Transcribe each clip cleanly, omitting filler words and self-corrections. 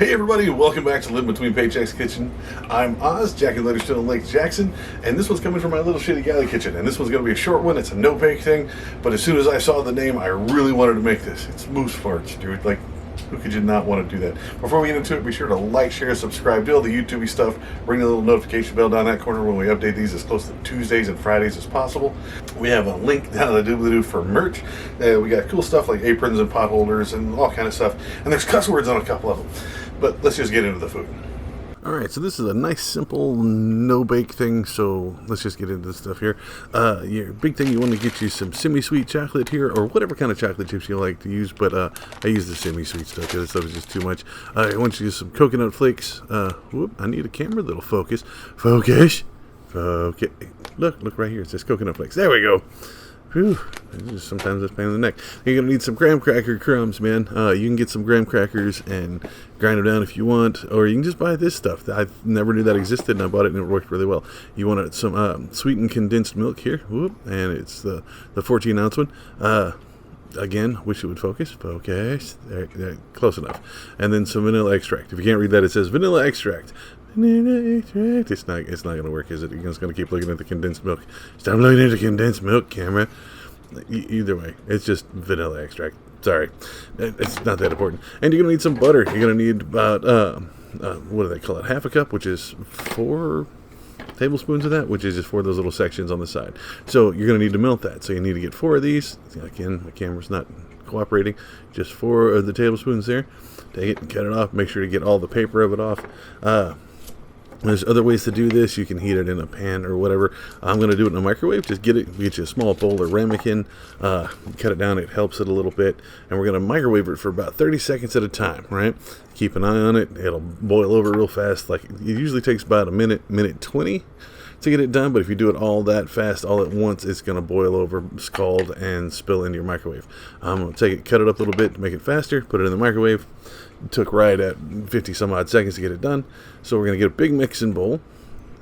Hey everybody, welcome back to Live Between Paychecks Kitchen. I'm Oz, Jack and Leatherstone in Lake Jackson, and this one's coming from my little shitty galley kitchen. And this one's going to be a short one. It's a no-bake thing, but as soon as I saw the name, I really wanted to make this. It's moose farts, dude. Like, who could you not want to do that? Before we get into it, be sure to like, share, subscribe, do all the YouTube-y stuff. Ring the little notification bell down that corner when we update these as close to Tuesdays and Fridays as possible. We have a link down in the doobly-doo for merch. We got cool stuff like aprons and pot holders and all kind of stuff. And there's cuss words on a couple of them. But let's just get into the food. Alright, so this is a nice, simple, no-bake thing, so let's just get into this stuff here. Your big thing, you want to get you some semi-sweet chocolate here, or whatever kind of chocolate chips you like to use, but I use the semi-sweet stuff, because this stuff is just too much. I want you to use some coconut flakes. Whoop, I need a camera that'll focus. Focus! Focus. Look right here, it says coconut flakes. There we go! Whew, sometimes it's a pain in the neck. You're going to need some graham cracker crumbs, man. You can get some graham crackers and grind them down if you want, or you can just buy this stuff. I never knew that existed, and I bought it, and it worked really well. You want some sweetened condensed milk here, whoop, and it's the 14-ounce one. Again, wish it would focus. Focus. There, close enough. And then some vanilla extract. If you can't read that, it says vanilla extract. Vanilla extract. It's not going to work, is it? You're just going to keep looking at the condensed milk. Stop looking at the condensed milk, camera. Either way, it's just vanilla extract. Sorry. It's not that important. And you're going to need some butter. You're going to need about, what do they call it? Half a cup, which is 4 tablespoons of that, which is just 4 of those little sections on the side. So you're going to need to melt that. So you need to get 4 of these. Again, my camera's not cooperating. Just 4 of the tablespoons there. Take it and cut it off. Make sure to get all the paper of it off. There's other ways to do this. You can heat it in a pan or whatever. I'm going to do it in a microwave. Just get you a small bowl or ramekin. Cut it down. It helps it a little bit. And we're going to microwave it for about 30 seconds at a time, right? Keep an eye on it. It'll boil over real fast. Like, it usually takes about a minute 20 to get it done, but if you do it all that fast, all at once, it's going to boil over, scald, and spill into your microwave. I'm going to take it, cut it up a little bit to make it faster, put it in the microwave. It took right at 50 some odd seconds to get it done. So we're going to get a big mixing bowl,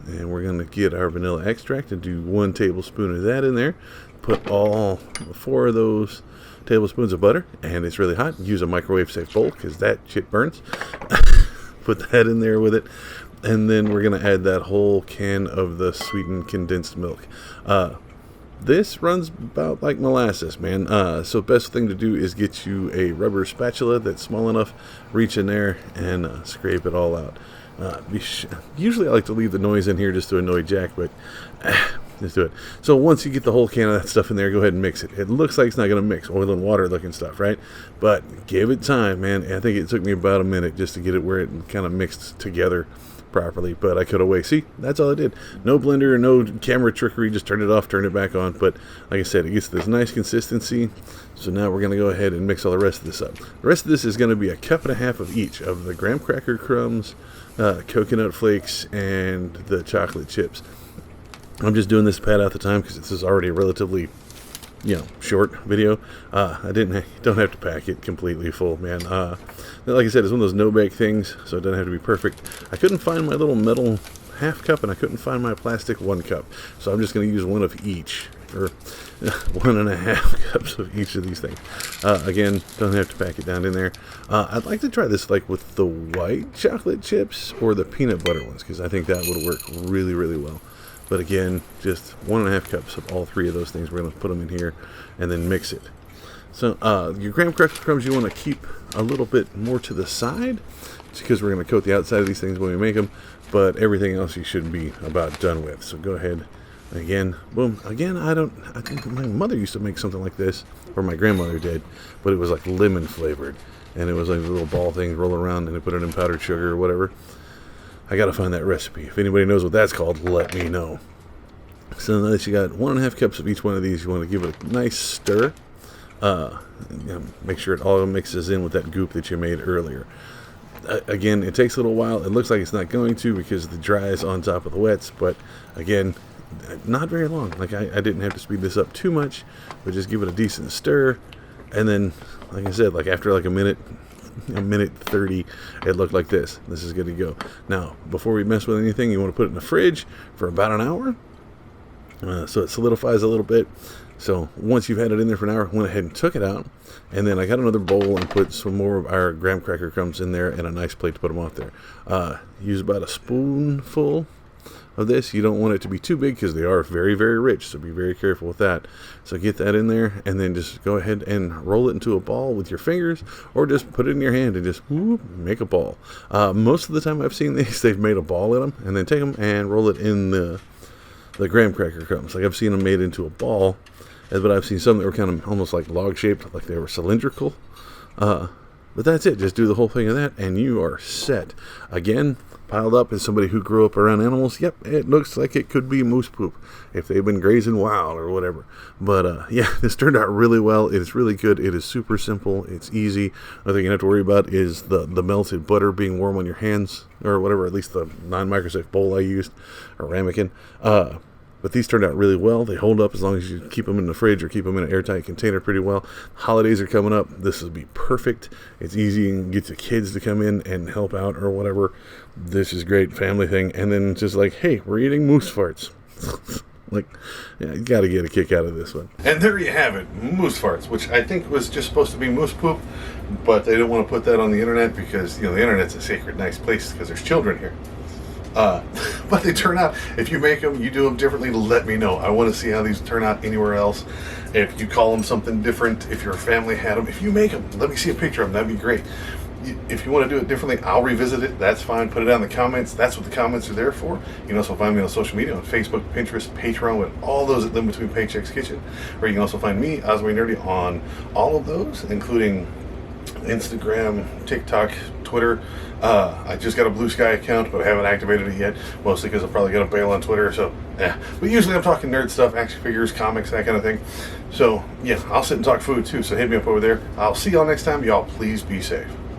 and we're going to get our vanilla extract and do 1 tablespoon of that in there. Put all 4 of those tablespoons of butter, and it's really hot. Use a microwave safe bowl because that shit burns. Put that in there with it. And then we're going to add that whole can of the sweetened condensed milk. This runs about like molasses, man. So best thing to do is get you a rubber spatula that's small enough. Reach in there and scrape it all out. Usually I like to leave the noise in here just to annoy Jack, but let's do it. So once you get the whole can of that stuff in there, go ahead and mix it. It looks like it's not going to mix, oil and water looking stuff, right? But give it time, man. I think it took me about a minute just to get it where it kind of mixed together properly, but I could have waited. See, that's all I did. No blender, no camera trickery, just turned it off, turned it back on. But like I said, it gets this nice consistency. So now we're going to go ahead and mix all the rest of this up. The rest of this is going to be 1.5 cups of each of the graham cracker crumbs, coconut flakes, and the chocolate chips. I'm just doing this pad out the time because this is already a relatively short video. I don't have to pack it completely full, man. Like I said, it's one of those no-bake things, so it doesn't have to be perfect. I couldn't find my little metal 1/2 cup, and I couldn't find my plastic 1 cup. So I'm just going to use 1 of each, or 1.5 cups of each of these things. Again, don't have to pack it down in there. I'd like to try this like with the white chocolate chips or the peanut butter ones, because I think that would work really, really well. But again, just 1.5 cups of all 3 of those things. We're going to put them in here and then mix it. So your graham cracker crumbs you want to keep a little bit more to the side, because we're going to coat the outside of these things when we make them. But everything else you should be about done with. So go ahead. Again, boom. Again, I think my mother used to make something like this, or my grandmother did, but it was like lemon flavored. And it was like little ball things roll around and they put it in powdered sugar or whatever. I gotta find that recipe. If anybody knows what that's called, let me know. So now that you got 1.5 cups of each one of these, you want to give it a nice stir. Make sure it all mixes in with that goop that you made earlier. Again, it takes a little while. It looks like it's not going to because the dry is on top of the wets, but again, not very long. Like I didn't have to speed this up too much, but just give it a decent stir. And then, like I said, like after like a minute 30, it looked like this. This is good to go. Now, before we mess with anything, you want to put it in the fridge for about an hour, so it solidifies a little bit. So once you've had it in there for an hour, went ahead and took it out, and then I got another bowl and put some more of our graham cracker crumbs in there and a nice plate to put them off there. Use about a spoonful of this. You don't want it to be too big because they are very, very rich, so be very careful with that. So get that in there, and then just go ahead and roll it into a ball with your fingers, or just put it in your hand and just make a ball. Most of the time I've seen these, they've made a ball in them, and then take them and roll it in the graham cracker crumbs. Like I've seen them made into a ball, but I've seen some that were kind of almost like log shaped, like they were cylindrical. But that's it. Just do the whole thing of that, and you are set. Again, piled up as somebody who grew up around animals. Yep, it looks like it could be moose poop if they've been grazing wild or whatever. But yeah, this turned out really well. It is really good. It is super simple. It's easy. Another thing you don't have to worry about is the melted butter being warm on your hands or whatever. At least the non-microsafe bowl I used, or ramekin. But these turned out really well. They hold up as long as you keep them in the fridge or keep them in an airtight container pretty well. Holidays are coming up. This would be perfect. It's easy and get the kids to come in and help out or whatever. This is great family thing. And then just like, hey, we're eating moose farts. Like, yeah, you got to get a kick out of this one. And there you have it, moose farts, which I think was just supposed to be moose poop, but they don't want to put that on the internet because, the internet's a sacred, nice place because there's children here. But they turn out, if you make them, you do them differently, let me know. I want to see how these turn out anywhere else. If you call them something different, if your family had them, if you make them, let me see a picture of them. That'd be great. If you want to do it differently, I'll revisit it. That's fine. Put it down in the comments. That's what the comments are there for. You can also find me on social media on Facebook, Pinterest, Patreon, with all those at Live Between Paychecks Kitchen. Or you can also find me, Osway Nerdy, on all of those, including Instagram, TikTok, Twitter. I just got a Blue Sky account, but I haven't activated it yet, mostly because I'm probably going to bail on Twitter, so yeah. But usually I'm talking nerd stuff, action figures, comics, that kind of thing. So yeah, I'll sit and talk food too, so hit me up over there. I'll see y'all next time. Y'all please be safe.